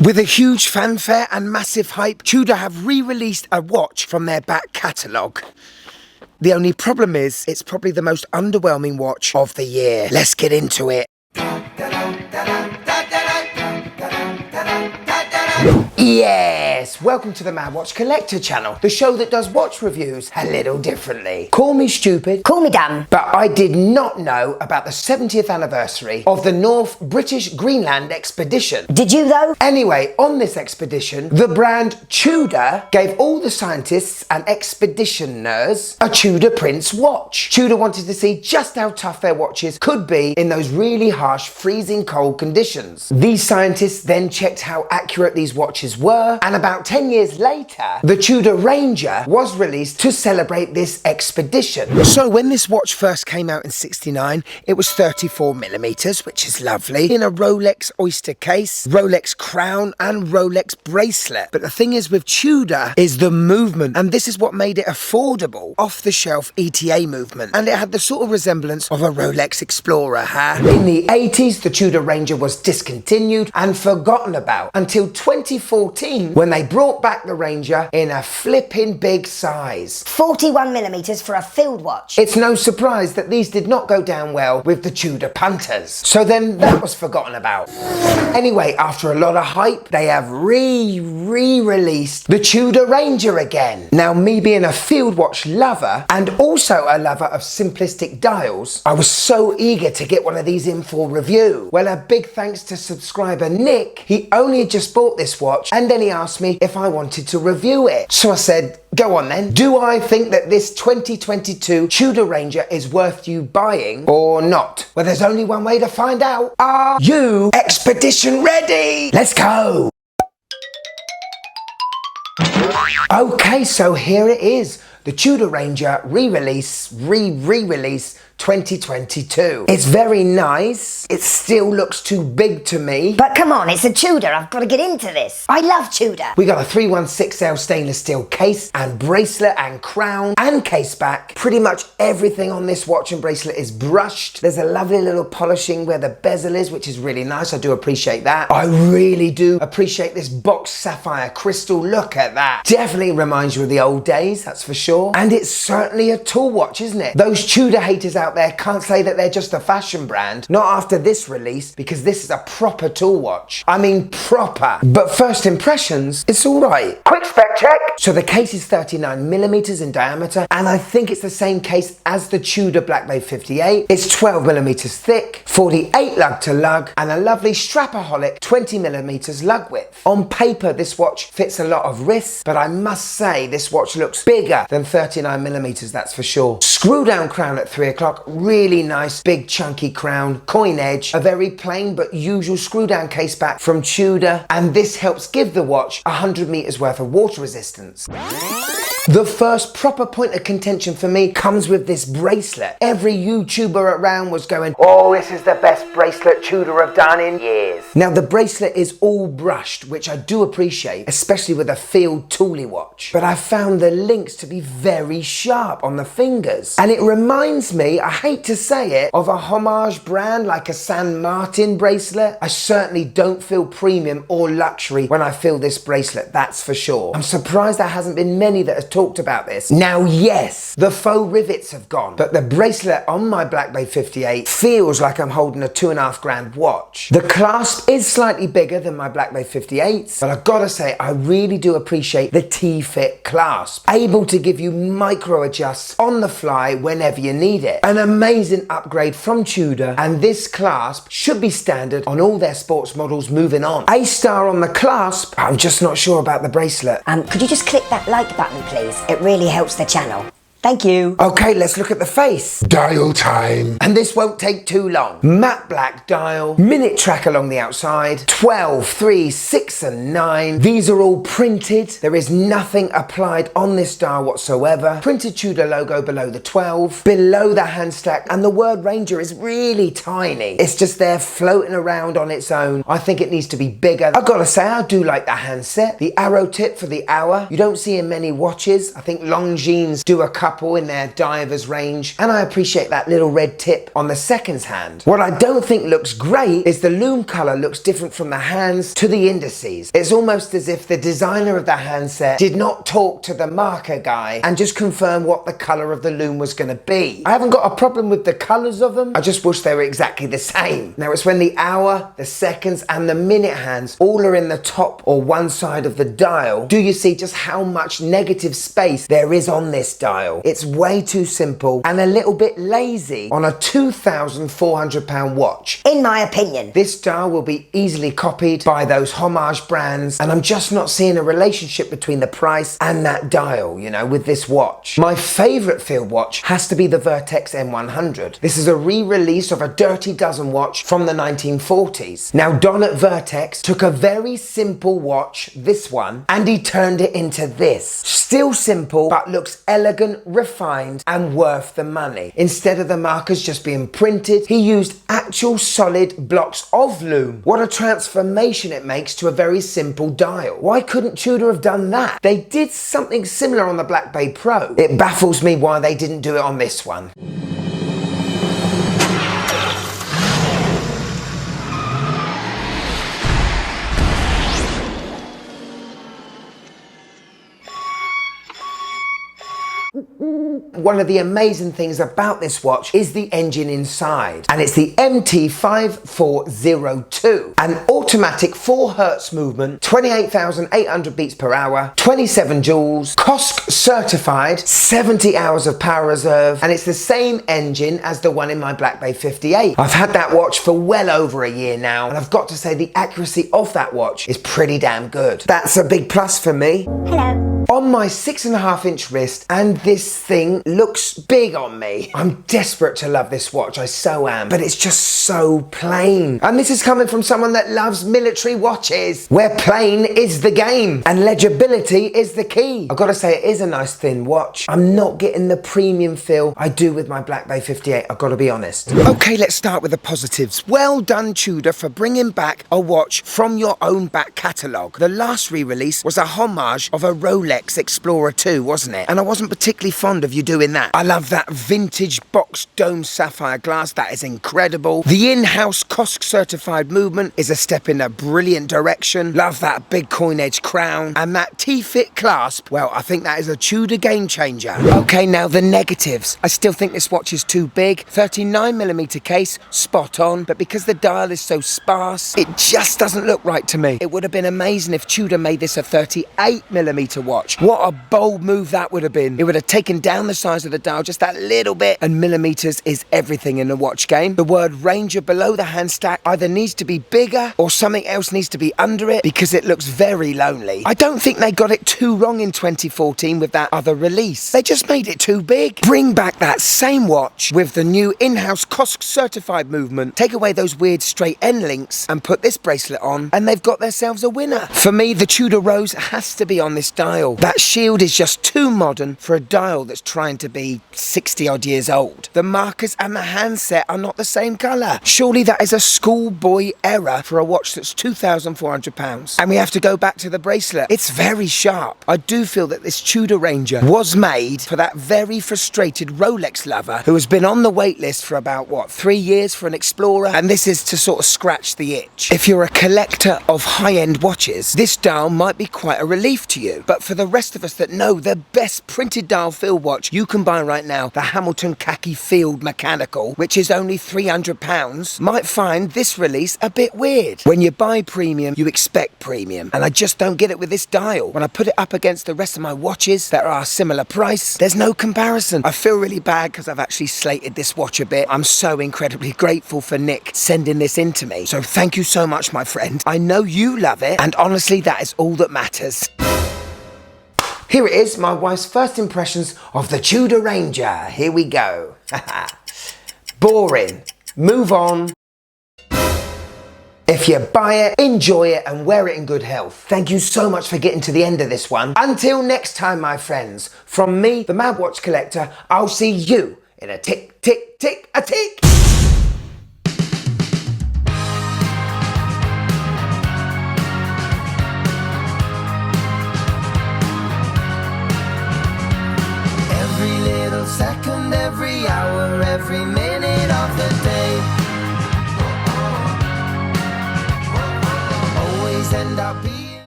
With a huge fanfare and massive hype, Tudor have re-released a watch from their back catalogue. The only problem is, it's probably the most underwhelming watch of the year. Let's get into it. Yes, welcome to the Mad Watch Collector channel, the show that does watch reviews a little differently. Call me stupid, call me dumb, but I did not know about the 70th anniversary of the North British Greenland expedition. Did you though? Anyway, on this expedition, the brand Tudor gave all the scientists and expeditioners a Tudor Prince watch. Tudor wanted to see just how tough their watches could be in those really harsh, freezing cold conditions. These scientists then checked how accurate these watches were, and about 10 years later, the Tudor Ranger was released to celebrate this expedition. So when this watch first came out in '69, it was 34mm, which is lovely, in a Rolex Oyster case, Rolex crown, and Rolex bracelet. But the thing is with Tudor is the movement, and this is what made it affordable, off-the-shelf ETA movement, and it had the sort of resemblance of a Rolex Explorer, huh? In the 80s, the Tudor Ranger was discontinued and forgotten about until 2014, when they brought back the Ranger in a flipping big size. 41mm for a field watch. It's no surprise that these did not go down well with the Tudor punters. So then that was forgotten about. Anyway, after a lot of hype, they have re-released the Tudor Ranger again. Now, me being a field watch lover and also a lover of simplistic dials, I was so eager to get one of these in for review. Well, a big thanks to subscriber Nick. He only just bought this watch and then he asked me if I wanted to review it. So I said, go on then. Do I think that this 2022 Tudor Ranger is worth you buying or not? Well, there's only one way to find out. Are you expedition ready? Let's go. Okay, so here it is. The Tudor Ranger re-release 2022. It's very nice. It still looks too big to me. But come on, it's a Tudor. I've got to get into this. I love Tudor. We got a 316L stainless steel case and bracelet and crown and case back. Pretty much everything on this watch and bracelet is brushed. There's a lovely little polishing where the bezel is, which is really nice. I do appreciate that. I really do appreciate this boxed sapphire crystal. Look at that. Definitely reminds you of the old days, that's for sure. And it's certainly a tool watch, isn't it? Those Tudor haters out there can't say that they're just a fashion brand. Not after this release, because this is a proper tool watch. I mean proper. But first impressions, it's all right. Quick spec check. So the case is 39mm in diameter, and I think it's the same case as the Tudor Black Bay 58. It's 12mm thick, 48 lug to lug, and a lovely strapaholic 20mm lug width. On paper, this watch fits a lot of wrists, but I must say this watch looks bigger than 39mm, that's for sure. Screw down crown at 3 o'clock, really nice big chunky crown, coin edge, a very plain but usual screw down case back from Tudor, and this helps give the watch 100 meters worth of water resistance. The first proper point of contention for me comes with this bracelet. Every YouTuber around was going, oh, this is the best bracelet Tudor have done in years. Now the bracelet is all brushed, which I do appreciate, especially with a field tooly watch. But I found the links to be very sharp on the fingers. And it reminds me, I hate to say it, of a homage brand like a San Martin bracelet. I certainly don't feel premium or luxury when I feel this bracelet, that's for sure. I'm surprised there hasn't been many that have talked about this. Now, yes, the faux rivets have gone, but the bracelet on my Black Bay 58 feels like I'm holding a £2.5 watch. The clasp is slightly bigger than my Black Bay 58s, but I've got to say, I really do appreciate the T-fit clasp, able to give you micro adjusts on the fly whenever you need it. An amazing upgrade from Tudor, and this clasp should be standard on all their sports models moving on. A star on the clasp, I'm just not sure about the bracelet. Could you just click that like button, please? It really helps the channel. Thank you. Okay, let's look at the face. Dial time. And this won't take too long. Matte black dial, minute track along the outside, 12, 3, 6 and 9. These are all printed. There is nothing applied on this dial whatsoever. Printed Tudor logo below the 12, below the hand stack, and the word Ranger is really tiny. It's just there floating around on its own. I think it needs to be bigger. I've got to say, I do like the handset. The arrow tip for the hour. You don't see in many watches. I think Longines do a couple couple in their divers range, and I appreciate that little red tip on the seconds hand. What I don't think looks great is the lume color looks different from the hands to the indices. It's almost as if the designer of the handset did not talk to the marker guy and just confirm what the color of the lume was going to be. I haven't got a problem with the colors of them, I just wish they were exactly the same. Now it's when the hour, the seconds and the minute hands all are in the top or one side of the dial, do you see just how much negative space there is on this dial. It's way too simple and a little bit lazy on a £2,400 watch. In my opinion. This dial will be easily copied by those homage brands, and I'm just not seeing a relationship between the price and that dial, you know, with this watch. My favorite field watch has to be the Vertex M100. This is a re-release of a Dirty Dozen watch from the 1940s. Now Don at Vertex took a very simple watch, this one, and he turned it into this. Still simple, but looks elegant, refined, and worth the money. Instead of the markers just being printed, he used actual solid blocks of lume. What a transformation it makes to a very simple dial. Why couldn't Tudor have done that? They did something similar on the Black Bay Pro. It baffles me why they didn't do it on this one. One of the amazing things about this watch is the engine inside, and it's the MT5402, an automatic 4 Hz movement, 28,800 beats per hour, 27 joules, COSC certified, 70 hours of power reserve, and it's the same engine as the one in my Black Bay 58. I've had that watch for well over a year now, and I've got to say the accuracy of that watch is pretty damn good. That's a big plus for me. Hello. On my 6.5-inch wrist, and this thing looks big on me. I'm desperate to love this watch, I so am, but it's just so plain. And this is coming from someone that loves military watches, where plain is the game and legibility is the key. I've got to say it is a nice thin watch. I'm not getting the premium feel I do with my Black Bay 58, I've got to be honest. Okay, let's start with the positives. Well done, Tudor, for bringing back a watch from your own back catalogue. The last re-release was a homage of a Rolex Explorer 2, wasn't it? And I wasn't particularly fond of you doing that. I love that vintage boxed dome sapphire glass, that is incredible. The in-house COSC certified movement is a step in a brilliant direction. Love that big coin edge crown and that T-fit clasp. Well, I think that is a Tudor game changer. Okay, now the negatives. I still think this watch is too big. 39mm case, spot on, but because the dial is so sparse, it just doesn't look right to me. It would have been amazing if Tudor made this a 38mm watch. What a bold move that would have been. It would have taken down the size of the dial just that little bit, and millimeters is everything in the watch game. The word Ranger below the hand stack either needs to be bigger or something else needs to be under it because it looks very lonely. I don't think they got it too wrong in 2014 with that other release. They just made it too big. Bring back that same watch with the new in-house COSC certified movement, take away those weird straight end links and put this bracelet on, and they've got themselves a winner. For me, the Tudor Rose has to be on this dial. That shield is just too modern for a dial that's trying to be 60 odd years old. The markers and the handset are not the same colour. Surely that is a schoolboy error for a watch that's £2,400. And we have to go back to the bracelet. It's very sharp. I do feel that this Tudor Ranger was made for that very frustrated Rolex lover who has been on the wait list for about, 3 years for an Explorer, and this is to sort of scratch the itch. If you're a collector of high-end watches, this dial might be quite a relief to you, but for the rest of us that know the best printed dial field watch you can buy right now, the Hamilton Khaki Field Mechanical, which is only £300, might find this release a bit weird. When you buy premium, you expect premium, and I just don't get it with this dial. When I put it up against the rest of my watches that are a similar price, there's no comparison. I feel really bad because I've actually slated this watch a bit. I'm so incredibly grateful for Nick sending this in to me, so thank you so much, my friend. I know you love it, and honestly, that is all that matters. Here it is, my wife's first impressions of the Tudor Ranger. Here we go. Boring. Move on. If you buy it, enjoy it and wear it in good health. Thank you so much for getting to the end of this one. Until next time, my friends, from me, the Mad Watch Collector, I'll see you in a tick, tick, tick, a tick. Every little every